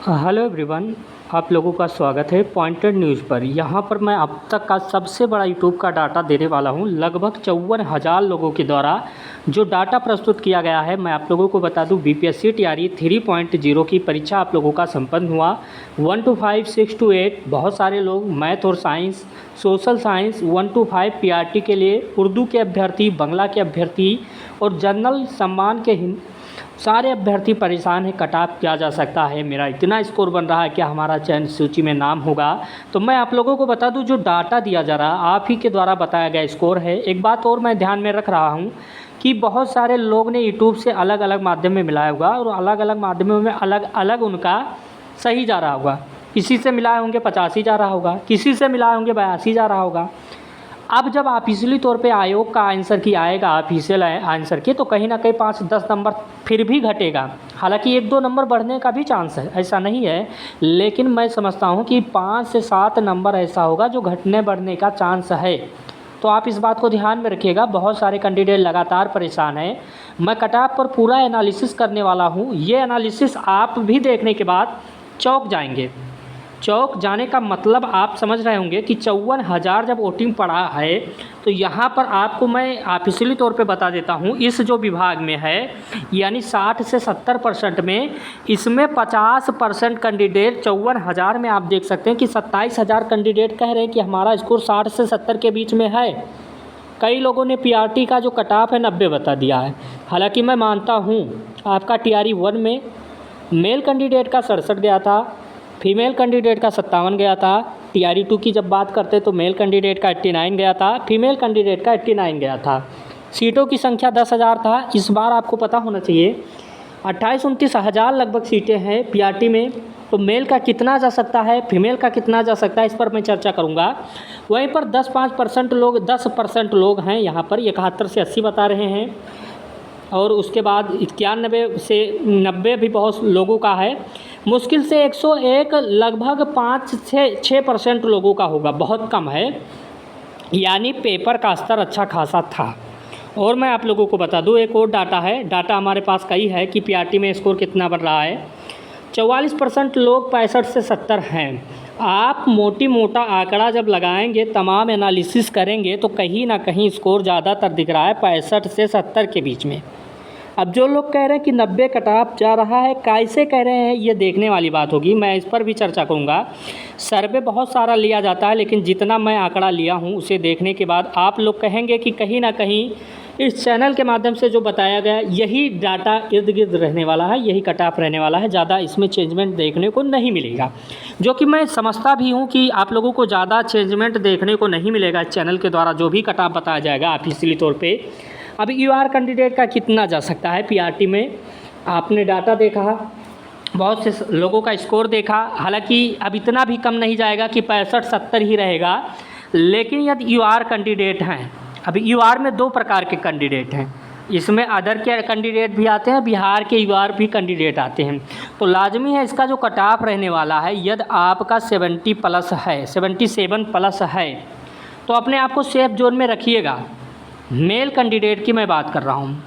Hello everyone, आप लोगों का स्वागत है पॉइंटेड न्यूज़ पर। यहाँ पर मैं अब तक का सबसे बड़ा यूट्यूब का डाटा देने वाला हूँ। लगभग 54,000 लोगों के द्वारा जो डाटा प्रस्तुत किया गया है, मैं आप लोगों को बता दूँ बीपीएससी टीआरई 3.0 की परीक्षा आप लोगों का संपन्न हुआ। 1 to 5, 6 to 8 बहुत सारे लोग मैथ और science, social science 1 to 5 PRT के लिए, उर्दू के अभ्यर्थी, बांग्ला के अभ्यर्थी और जनरल सम्मान के सारे अभ्यर्थी परेशान हैं। कट ऑफ क्या जा सकता है, मेरा इतना स्कोर बन रहा है कि हमारा चयन सूची में नाम होगा। तो मैं आप लोगों को बता दूं, जो डाटा दिया जा रहा है आप ही के द्वारा बताया गया स्कोर है। एक बात और मैं ध्यान में रख रहा हूं कि बहुत सारे लोग ने यूट्यूब से अलग अलग माध्यम में मिलाया होगा और अलग अलग माध्यमों में अलग अलग उनका सही जा रहा होगा। किसी से मिलाए होंगे 85 जा रहा होगा, किसी से मिलाए होंगे 82 जा रहा होगा। अब जब ऑफिशियली तौर पे आयोग का आंसर की आएगा, ऑफिशियल आंसर की, तो कहीं ना कहीं 5-10 नंबर फिर भी घटेगा। हालांकि 1-2 नंबर बढ़ने का भी चांस है, ऐसा नहीं है, लेकिन मैं समझता हूं कि 5 से 7 नंबर ऐसा होगा जो घटने बढ़ने का चांस है। तो आप इस बात को ध्यान में रखिएगा। बहुत सारे कैंडिडेट लगातार परेशान हैं। मैं कट ऑफ पर पूरा एनालिसिस करने वाला हूँ। ये एनालिसिस आप भी देखने के बाद चौंक जाएंगे। चौक जाने का मतलब आप समझ रहे होंगे कि 54,000 जब वोटिंग पड़ा है, तो यहाँ पर आपको मैं ऑफिशियली तौर पे बता देता हूँ, इस जो विभाग में है यानी 60 से 70% में, इसमें 50% कैंडिडेट 54,000 में आप देख सकते हैं कि 27,000 कैंडिडेट कह रहे हैं कि हमारा स्कोर 60 से 70 के बीच में है। कई लोगों ने पीआरटी का जो कट ऑफ है 90 बता दिया है। हालाँकि मैं मानता हूँ आपका टीआरई 1 में मेल कैंडिडेट का 67 गया था, फीमेल कैंडिडेट का 57 गया था। टीआरई 2 की जब बात करते तो मेल कैंडिडेट का 89 गया था, फीमेल कैंडिडेट का 89 गया था। सीटों की संख्या 10,000 था। इस बार आपको पता होना चाहिए 28-29 हज़ार लगभग सीटें हैं पीआरटी में। तो मेल का कितना जा सकता है, फीमेल का कितना जा सकता है, इस पर मैं चर्चा करूँगा। वहीं पर 10% लोग हैं यहाँ पर 71 से 80 बता रहे हैं, और उसके बाद 91 से 90 भी बहुत लोगों का है। मुश्किल से 101 लगभग 5 से 6% लोगों का होगा, बहुत कम है। यानी पेपर का स्तर अच्छा खासा था। और मैं आप लोगों को बता दूं, एक और डाटा है, डाटा हमारे पास कई है कि पीआरटी में स्कोर कितना बढ़ रहा है। 44% लोग 65 से 70 हैं। आप मोटा आंकड़ा जब लगाएंगे, तमाम एनालिसिस करेंगे, तो कहीं ना कहीं स्कोर ज़्यादातर दिख रहा है 65 से 70 के बीच में। अब जो लोग कह रहे हैं कि 90 कट ऑफ जा रहा है, कैसे कह रहे हैं, ये देखने वाली बात होगी। मैं इस पर भी चर्चा करूँगा। सर्वे बहुत सारा लिया जाता है, लेकिन जितना मैं आंकड़ा लिया हूँ उसे देखने के बाद आप लोग कहेंगे कि कहीं ना कहीं इस चैनल के माध्यम से जो बताया गया यही डाटा इर्द गिर्द रहने वाला है, यही कट ऑफ रहने वाला है। ज़्यादा इसमें चेंजमेंट देखने को नहीं मिलेगा, जो कि मैं समझता भी हूँ कि आप लोगों को ज़्यादा चेंजमेंट देखने को नहीं मिलेगा इस चैनल के द्वारा। जो भी कट ऑफ बताया जाएगा ऑफिशियली तौर पर। अब यूआर कैंडिडेट का कितना जा सकता है पीआरटी में, आपने डाटा देखा, बहुत से लोगों का स्कोर देखा। हालांकि अब इतना भी कम नहीं जाएगा कि 65-70 ही रहेगा, लेकिन यदि यूआर कैंडिडेट हैं, अभी यूआर में 2 प्रकार के कैंडिडेट हैं। इसमें अदर के कैंडिडेट भी आते हैं, बिहार के यूआर भी कैंडिडेट आते हैं। तो लाजमी है इसका जो कट ऑफ रहने वाला है, यदि आपका 70 प्लस है, 77 प्लस है, तो अपने आप को सेफ जोन में रखिएगा। मेल कैंडिडेट की मैं बात कर रहा हूँ।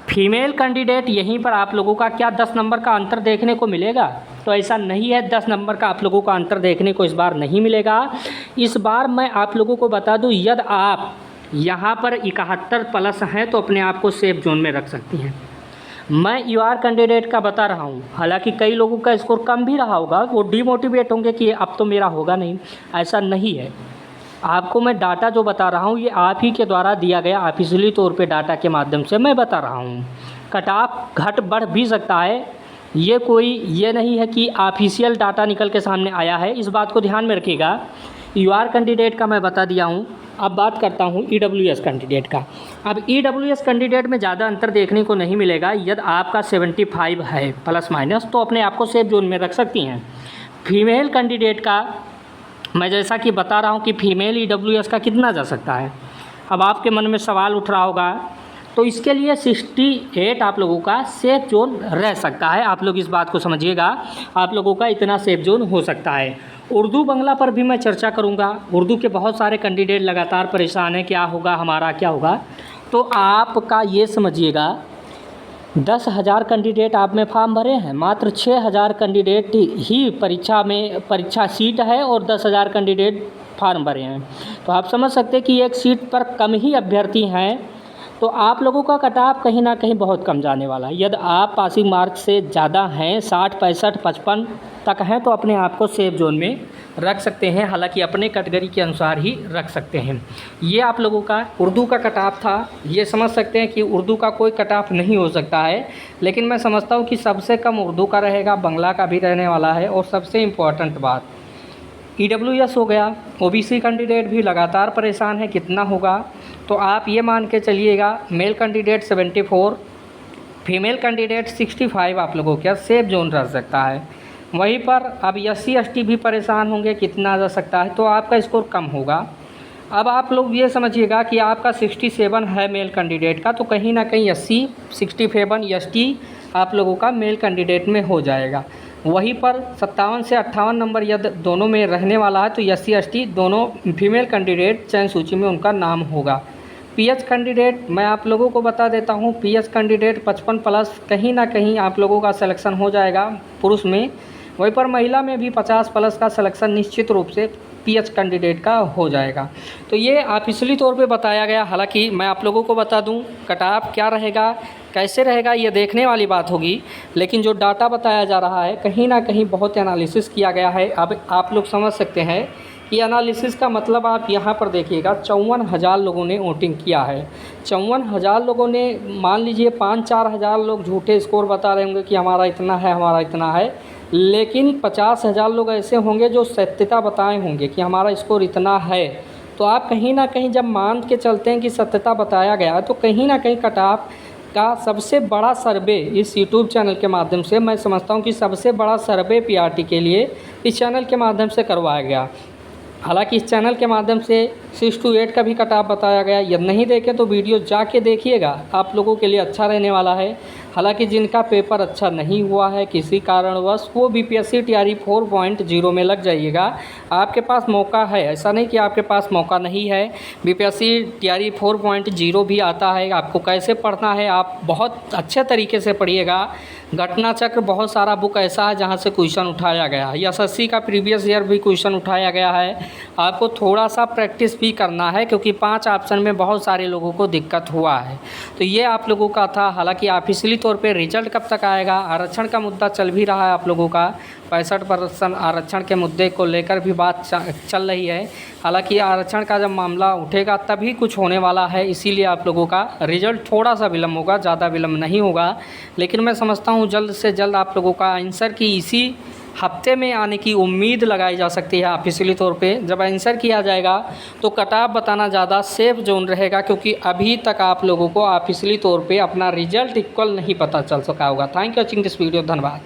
फीमेल कैंडिडेट यहीं पर आप लोगों का क्या 10 नंबर का अंतर देखने को मिलेगा? तो ऐसा नहीं है, 10 नंबर का आप लोगों का अंतर देखने को इस बार नहीं मिलेगा। इस बार मैं आप लोगों को बता दूं, यदि आप यहाँ पर 71 प्लस हैं तो अपने आप को सेफ जोन में रख सकती हैं। मैं यूआर कैंडिडेट का बता रहा हूँ। हालांकि कई लोगों का स्कोर कम भी रहा होगा, वो डिमोटिवेट होंगे कि अब तो मेरा होगा नहीं। ऐसा नहीं है। आपको मैं डाटा जो बता रहा हूँ ये आप ही के द्वारा दिया गया ऑफिशियली तौर पे डाटा के माध्यम से मैं बता रहा हूँ। कट ऑफ घट बढ़ भी सकता है, ये नहीं है कि ऑफिशियल डाटा निकल के सामने आया है। इस बात को ध्यान में रखिएगा। यूआर कैंडिडेट का मैं बता दिया हूँ। अब बात करता हूँ ईडब्ल्यूएस कैंडिडेट का। अब ईडब्ल्यूएस कैंडिडेट में ज़्यादा अंतर देखने को नहीं मिलेगा। यदि आपका 75 है प्लस माइनस, तो अपने आप को सेफ जोन में रख सकती हैं। फीमेल कैंडिडेट का मैं जैसा कि बता रहा हूँ कि फीमेल ईडब्ल्यूएस का कितना जा सकता है। अब आपके मन में सवाल उठ रहा होगा, तो इसके लिए 68 आप लोगों का सेफ जोन रह सकता है। आप लोग इस बात को समझिएगा, आप लोगों का इतना सेफ जोन हो सकता है। उर्दू बांग्ला पर भी मैं चर्चा करूँगा। उर्दू के बहुत सारे कैंडिडेट लगातार परेशान हैं, क्या होगा हमारा, क्या होगा। तो आपका ये समझिएगा, 10,000 कैंडिडेट आप में फॉर्म भरे हैं, मात्र 6,000 कैंडिडेट ही परीक्षा सीट है और 10,000 कैंडिडेट फॉर्म भरे हैं। तो आप समझ सकते हैं कि एक सीट पर कम ही अभ्यर्थी हैं, तो आप लोगों का कट ऑफ कहीं ना कहीं बहुत कम जाने वाला है। यदि आप पासिंग मार्क से ज़्यादा हैं, 60, 65, 55 तक हैं, तो अपने आप को सेफ जोन में रख सकते हैं। हालांकि अपने कैटेगरी के अनुसार ही रख सकते हैं। ये आप लोगों का उर्दू का कट ऑफ था। ये समझ सकते हैं कि उर्दू का कोई कट ऑफ नहीं हो सकता है, लेकिन मैं समझता हूँ कि सबसे कम उर्दू का रहेगा, बांग्ला का भी रहने वाला है। और सबसे इम्पॉर्टेंट बात, EWS हो गया। OBC कैंडिडेट भी लगातार परेशान है, कितना होगा? तो आप ये मान के चलिएगा, मेल कैंडिडेट 74, फीमेल कैंडिडेट 65 आप लोगों का सेफ जोन रह सकता है। वहीं पर अब SC ST भी परेशान होंगे, कितना जा सकता है? तो आपका स्कोर कम होगा। अब आप लोग ये समझिएगा कि आपका 67 है मेल कैंडिडेट का, तो कहीं ना कहीं SC 67 ST आप लोगों का मेल कैंडिडेट में हो जाएगा। वहीं पर 57 से 58 नंबर यदि दोनों में रहने वाला है, तो SC ST दोनों फीमेल कैंडिडेट चयन सूची में उनका नाम होगा। PH कैंडिडेट मैं आप लोगों को बता देता हूँ, PH कैंडिडेट 55 प्लस कहीं ना कहीं आप लोगों का सिलेक्शन हो जाएगा पुरुष में। वहीं पर महिला में भी 50 प्लस का सिलेक्शन निश्चित रूप से PH कैंडिडेट का हो जाएगा। तो ये ऑफिशियली तौर पे बताया गया। हालांकि मैं आप लोगों को बता दूं कट ऑफ क्या रहेगा, कैसे रहेगा, ये देखने वाली बात होगी। लेकिन जो डाटा बताया जा रहा है, कहीं ना कहीं बहुत एनालिसिस किया गया है। अब आप लोग समझ सकते हैं कि एनालिसिस का मतलब आप यहाँ पर देखिएगा, 54,000 लोगों ने वोटिंग किया है। 54,000 लोगों ने, मान लीजिए 5-4 हज़ार लोग झूठे स्कोर बता रहे होंगे कि हमारा इतना है, हमारा इतना है, लेकिन 50,000 लोग ऐसे होंगे जो सत्यता बताए होंगे कि हमारा स्कोर इतना है। तो आप कहीं ना कहीं जब मान के चलते हैं कि सत्यता बताया गया है, तो कहीं ना कहीं कट ऑफ का सबसे बड़ा सर्वे इस यूट्यूब चैनल के माध्यम से, मैं समझता हूं कि सबसे बड़ा सर्वे PRT के लिए इस चैनल के माध्यम से करवाया गया। हालांकि इस चैनल के माध्यम से 6 to 8 का भी कट ऑफ बताया गया। यदि नहीं देखें तो वीडियो जाके देखिएगा, आप लोगों के लिए अच्छा रहने वाला है। हालांकि जिनका पेपर अच्छा नहीं हुआ है किसी कारणवश, वो BPSC TRE 4.0 में लग जाइएगा। आपके पास मौका है, ऐसा नहीं कि आपके पास मौका नहीं है। BPSC TRE 4.0 भी आता है। आपको कैसे पढ़ना है, आप बहुत अच्छे तरीके से पढ़िएगा। घटना चक्र बहुत सारा बुक ऐसा है जहाँ से क्वेश्चन उठाया गया है। SSC का प्रीवियस ईयर भी क्वेश्चन उठाया गया है। आपको थोड़ा सा प्रैक्टिस भी करना है, क्योंकि 5 ऑप्शन में बहुत सारे लोगों को दिक्कत हुआ है। तो ये आप लोगों का था। हालांकि ऑफिशियली तौर पे रिजल्ट कब तक आएगा, आरक्षण का मुद्दा चल भी रहा है आप लोगों का, 65% आरक्षण के मुद्दे को लेकर भी बात चल रही है। हालांकि आरक्षण का जब मामला उठेगा तभी कुछ होने वाला है, इसीलिए आप लोगों का रिजल्ट थोड़ा सा विलम्ब होगा, ज़्यादा विलम्ब नहीं होगा। लेकिन मैं समझता हूँ जल्द से जल्द आप लोगों का आंसर की इसी हफ्ते में आने की उम्मीद लगाई जा सकती है। ऑफिशियली तौर पे जब आंसर किया जाएगा तो कट ऑफ बताना ज़्यादा सेफ जोन रहेगा, क्योंकि अभी तक आप लोगों को ऑफिशियली तौर पे अपना रिजल्ट इक्वल नहीं पता चल सका होगा। Thank you watching this video, धन्यवाद।